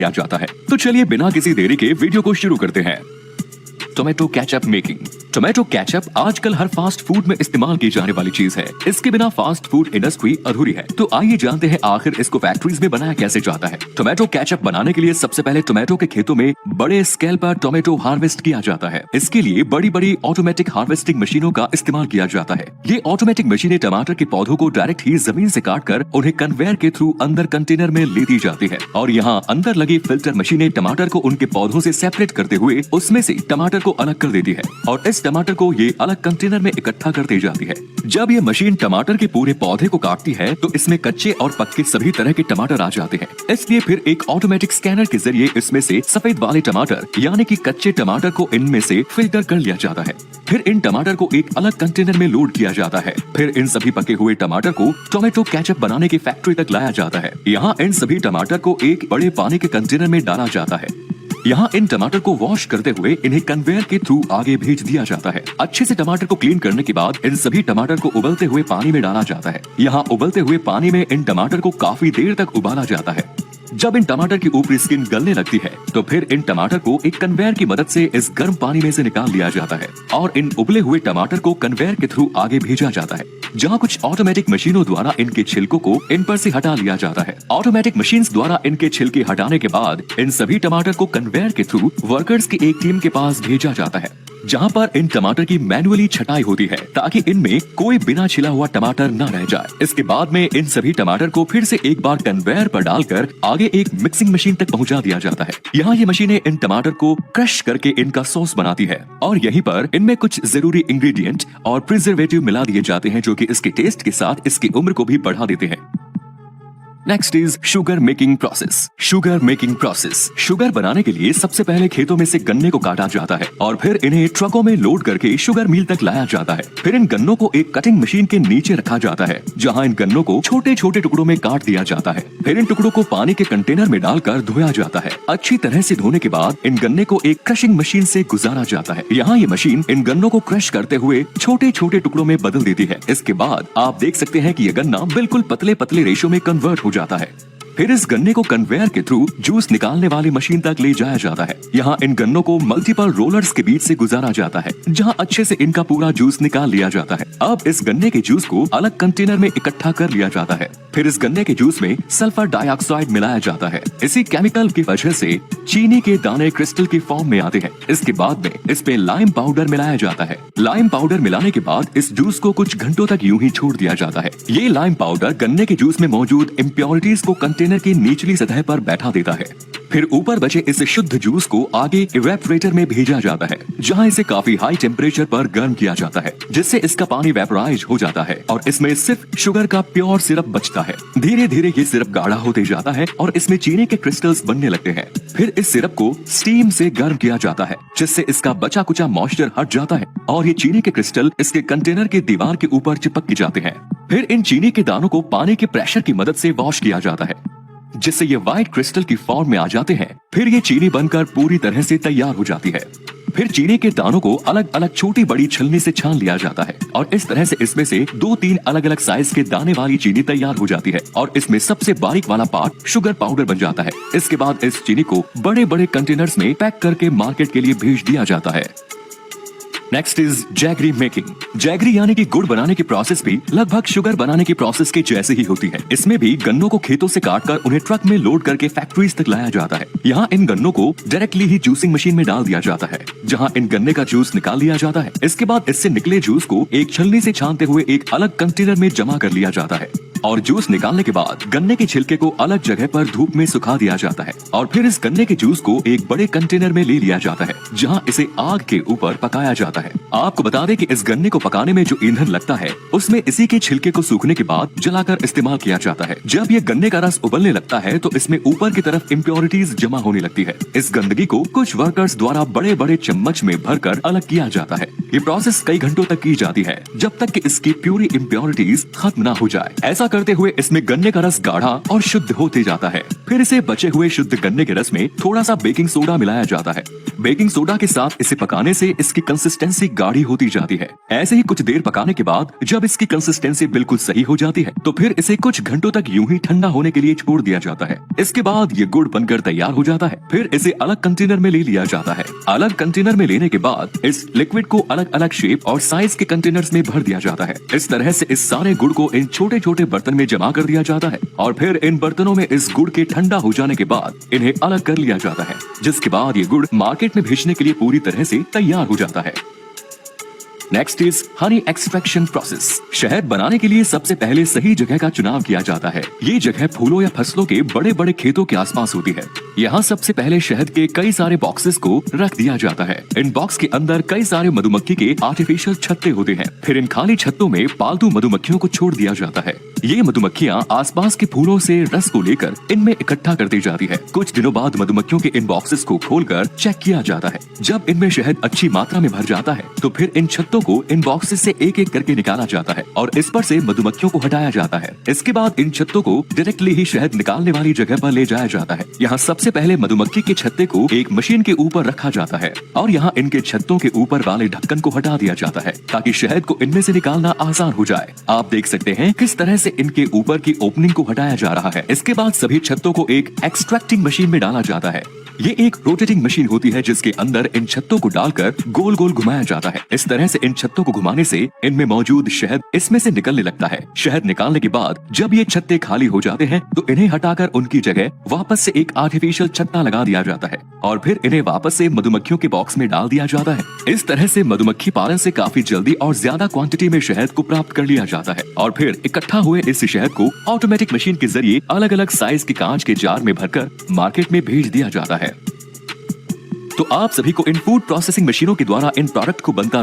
किया जाता है। तो चलिए बिना किसी देरी के वीडियो को शुरू करते हैं। Tomato ketchup making. Tomato ketchup आजकल हर फास्ट फूड में इस्तेमाल की जाने वाली चीज है। इसके बिना फास्ट फूड इंडस्ट्री अधूरी है। तो आइए जानते हैं आखिर इसको फैक्ट्रीज में बनाया कैसे जाता है। टोमेटो केचप बनाने के लिए सबसे पहले टोमेटो के खेतों में बड़े स्केल पर टोमेटो हार्वेस्ट किया जाता है। इसके लिए बड़ी बड़ी ऑटोमेटिक हार्वेस्टिंग मशीनों का इस्तेमाल किया जाता है। ये ऑटोमेटिक मशीनें टमाटर के पौधों को डायरेक्ट ही जमीन से काट कर उन्हें कन्वेयर के थ्रू अंदर कंटेनर में ले दी जाती है और यहाँ अंदर लगी फिल्टर मशीनें टमाटर को उनके पौधों से सेपरेट करते हुए उसमें से टमाटर को अलग कर देती है और इस टमाटर को ये अलग कंटेनर में इकट्ठा कर दी जाती है। जब ये मशीन टमाटर के पूरे पौधे को काटती है तो इसमें कच्चे और पक्के सभी तरह के टमाटर आ जाते हैं। इसलिए फिर एक ऑटोमेटिक स्कैनर के जरिए इसमें से सफेद वाले टमाटर यानी कि कच्चे टमाटर को इनमें से फिल्टर कर लिया जाता है। फिर इन टमाटर को एक अलग कंटेनर में लोड किया जाता है। फिर इन सभी पके हुए टमाटर को टोमेटो केचप बनाने की फैक्ट्री तक लाया जाता है। यहाँ इन सभी टमाटर को एक बड़े पानी के कंटेनर में डाला जाता है। यहाँ इन टमाटर को वॉश करते हुए इन्हें कन्वेयर के थ्रू आगे भेज दिया जाता है। अच्छे से टमाटर को क्लीन करने के बाद इन सभी टमाटर को उबलते हुए पानी में डाला जाता है। यहाँ उबलते हुए पानी में इन टमाटर को काफी देर तक उबाला जाता है। जब इन टमाटर की ऊपरी स्किन गलने लगती है तो फिर इन टमाटर को एक कन्वेयर की मदद से इस गर्म पानी में से निकाल लिया जाता है और इन उबले हुए टमाटर को कन्वेयर के थ्रू आगे भेजा जाता है, जहाँ कुछ ऑटोमेटिक मशीनों द्वारा इनके छिलकों को इन पर से हटा लिया जाता है। ऑटोमेटिक मशीन्स द्वारा इनके छिलके हटाने के बाद इन सभी टमाटर को कन्वेयर के थ्रू वर्कर्स की एक टीम के पास भेजा जाता है, जहाँ पर इन टमाटर की मैनुअली छटाई होती है ताकि इनमें कोई बिना छिला हुआ टमाटर न रह जाए। इसके बाद में इन सभी टमाटर को फिर से एक बार कन्वेयर पर डालकर आगे एक मिक्सिंग मशीन तक पहुँचा दिया जाता है। यहाँ ये मशीनें इन टमाटर को क्रश करके इनका सॉस बनाती है और यहीं पर इनमें कुछ जरूरी इंग्रेडिएंट और प्रिजर्वेटिव मिला दिए जाते हैं जो कि इसके टेस्ट के साथ इसकी उम्र को भी बढ़ा देते हैं। Next is sugar making process. Sugar making process. Sugar बनाने के लिए सबसे पहले खेतों में से गन्ने को काटा जाता है और फिर इन्हें ट्रकों में लोड करके शुगर मिल तक लाया जाता है। फिर इन गन्नों को एक कटिंग मशीन के नीचे रखा जाता है, जहां इन गन्नों को छोटे छोटे टुकड़ों में काट दिया जाता है। फिर इन टुकड़ों को पानी के कंटेनर में डालकर धोया जाता है। अच्छी तरह से धोने के बाद इन गन्ने को एक क्रशिंग मशीन से गुजारा जाता है। यहाँ ये मशीन इन गन्नों को क्रश करते हुए छोटे छोटे टुकड़ों में बदल देती है। इसके बाद आप देख सकते हैं कि ये गन्ना बिल्कुल पतले पतले रेशो में कन्वर्ट हो जाता है। फिर इस गन्ने को कन्वेयर के थ्रू जूस निकालने वाली मशीन तक ले जाया जाता है। यहाँ इन गन्नों को मल्टीपल रोलर्स के बीच से गुजारा जाता है, जहाँ अच्छे से इनका पूरा जूस निकाल लिया जाता है। अब इस गन्ने के जूस को अलग कंटेनर में इकट्ठा कर लिया जाता है। फिर इस गन्ने के जूस में सल्फर डाइऑक्साइड मिलाया जाता है। इसी केमिकल की वजह से चीनी के दाने क्रिस्टल की फॉर्म में आते हैं। इसके बाद में इस पे लाइम पाउडर मिलाया जाता है। लाइम पाउडर मिलाने के बाद इस जूस को कुछ घंटों तक यूं ही छोड़ दिया जाता है। ये लाइम पाउडर गन्ने के जूस में मौजूद इम्प्योरिटीज को कंटेनर की निचली सतह पर बैठा देता है। फिर ऊपर बचे इस शुद्ध जूस को आगे इवेपोरेटर में भेजा जाता है, जहां इसे काफी हाई टेम्परेचर पर गर्म किया जाता है, जिससे इसका पानी वेपोराइज हो जाता है और इसमें सिर्फ शुगर का प्योर सिरप बचता है। धीरे धीरे ये सिरप गाढ़ा होते जाता है और इसमें चीनी के क्रिस्टल्स बनने लगते हैं। फिर इस सिरप को स्टीम से गर्म किया जाता है, जिससे इसका बचा कुचा मॉइस्चर हट जाता है और ये चीनी के क्रिस्टल इसके कंटेनर के दीवार के ऊपर चिपक के जाते हैं। फिर इन चीनी के दानों को पानी के प्रेशर की मदद से वॉश किया जाता है, जिससे ये व्हाइट क्रिस्टल की फॉर्म में आ जाते हैं। फिर ये चीनी बनकर पूरी तरह से तैयार हो जाती है। फिर चीनी के दानों को अलग अलग छोटी बड़ी छलनी से छान लिया जाता है और इस तरह से इसमें से 2-3 अलग अलग साइज के दाने वाली चीनी तैयार हो जाती है और इसमें सबसे बारीक वाला पार्ट शुगर पाउडर बन जाता है। इसके बाद इस चीनी को बड़े बड़े कंटेनर्स में पैक करके मार्केट के लिए भेज दिया जाता है। Next is jaggery making. Jaggery यानी कि गुड़ बनाने की प्रोसेस भी लगभग शुगर बनाने की प्रोसेस के जैसे ही होती है। इसमें भी गन्नों को खेतों से काटकर उन्हें ट्रक में लोड करके फैक्ट्रीज तक लाया जाता है। यहाँ इन गन्नों को डायरेक्टली ही जूसिंग मशीन में डाल दिया जाता है, जहाँ इन गन्ने का जूस निकाल लिया जाता है। इसके बाद इससे निकले जूस को एक छलनी से छानते हुए एक अलग कंटेनर में जमा कर लिया जाता है और जूस निकालने के बाद गन्ने के छिलके को अलग जगह पर धूप में सुखा दिया जाता है और फिर इस गन्ने के जूस को एक बड़े कंटेनर में ले लिया जाता है, जहाँ इसे आग के ऊपर पकाया जाता है। आपको बता दें कि इस गन्ने को पकाने में जो ईंधन लगता है उसमें इसी के छिलके को सूखने के बाद जलाकर इस्तेमाल किया जाता है। जब ये गन्ने का रस उबलने लगता है तो इसमें ऊपर की तरफ इम्प्योरिटीज जमा होने लगती है। इस गंदगी को कुछ वर्कर्स द्वारा बड़े बड़े चम्मच में भरकर अलग किया जाता है। ये प्रोसेस कई घंटों तक की जाती है जब तक कि इसकी प्यूरी इम्प्योरिटीज खत्म ना हो जाए। ऐसा करते हुए इसमें गन्ने का रस गाढ़ा और शुद्ध होते जाता है। फिर इसे बचे हुए शुद्ध गन्ने के रस में थोड़ा सा बेकिंग सोडा मिलाया जाता है। बेकिंग सोडा के साथ इसे पकाने से इसकी कंसिस्टेंसी गाढ़ी होती जाती है। ऐसे ही कुछ देर पकाने के बाद जब इसकी कंसिस्टेंसी बिल्कुल सही हो जाती है तो फिर इसे कुछ घंटों तक यूं ही ठंडा होने के लिए छोड़ दिया जाता है। इसके बाद ये गुड़ बनकर तैयार हो जाता है। फिर इसे अलग कंटेनर में ले लिया जाता है। अलग कंटेनर में लेने के बाद इस लिक्विड को अलग अलग शेप और साइज के कंटेनर्स में भर दिया जाता है। इस तरह से इस सारे गुड़ को इन छोटे छोटे बर्तन में जमा कर दिया जाता है और फिर इन बर्तनों में इस गुड़ के ठंडा हो जाने के बाद इन्हें अलग कर लिया जाता है, जिसके बाद ये गुड़ मार्केट में भेजने के लिए पूरी तरह से तैयार हो जाता है। Next is Honey extraction process. शहद बनाने के लिए सबसे पहले सही जगह का चुनाव किया जाता है। ये जगह फूलों या फसलों के बड़े बड़े खेतों के आसपास होती है। यहाँ सबसे पहले शहद के कई सारे बॉक्सेस को रख दिया जाता है। इन बॉक्स के अंदर कई सारे मधुमक्खी के आर्टिफिशियल छत्ते होते हैं। फिर इन खाली छत्तों में पालतू मधुमक्खियों को छोड़ दिया जाता है। ये मधुमक्खियाँ आसपास के फूलों से रस को लेकर इनमें इकट्ठा करती जाती है। कुछ दिनों बाद मधुमक्खियों के इन बॉक्सेस को खोलकर चेक किया जाता है। जब इनमें शहद अच्छी मात्रा में भर जाता है तो फिर इन छत्तों को इन बॉक्सेस से एक एक करके निकाला जाता है और इस पर से मधुमक्खियों को हटाया जाता है। इसके बाद इन छत्तों को डायरेक्टली ही शहद निकालने वाली जगह पर ले जाया जाता है। यहाँ सबसे पहले मधुमक्खी के छत्ते को एक मशीन के ऊपर रखा जाता है और यहाँ इनके छत्तों के ऊपर वाले ढक्कन को हटा दिया जाता है ताकि शहद को इनमें से निकालना आसान हो जाए। आप देख सकते हैं किस तरह से इनके ऊपर की ओपनिंग को हटाया जा रहा है। इसके बाद सभी छत्तों को एक एक्सट्रैक्टिंग मशीन में डाला जाता है। ये एक रोटेटिंग मशीन होती है जिसके अंदर इन छत्तों को डालकर गोल गोल घुमाया जाता है। इस तरह से इन छत्तों को घुमाने से इनमें मौजूद शहद इसमें से निकलने लगता है। शहद निकालने के बाद जब ये छत्ते खाली हो जाते हैं तो इन्हें हटाकर उनकी जगह वापस से एक आर्टिफिशियल छत्ता लगा दिया जाता है और फिर इन्हें वापस से मधुमक्खियों के बॉक्स में डाल दिया जाता है। इस तरह से मधुमक्खी पालन से काफी जल्दी और ज्यादा क्वांटिटी में शहद को प्राप्त कर लिया जाता है और फिर इकट्ठा हुए इस शहद को ऑटोमेटिक मशीन के जरिए अलग अलग साइज के कांच के जार में भरकर मार्केट में भेज दिया जाता है। तो आप सभी को इन फूड प्रोसेसिंग मशीनों के द्वारा इन प्रोडक्ट को बनता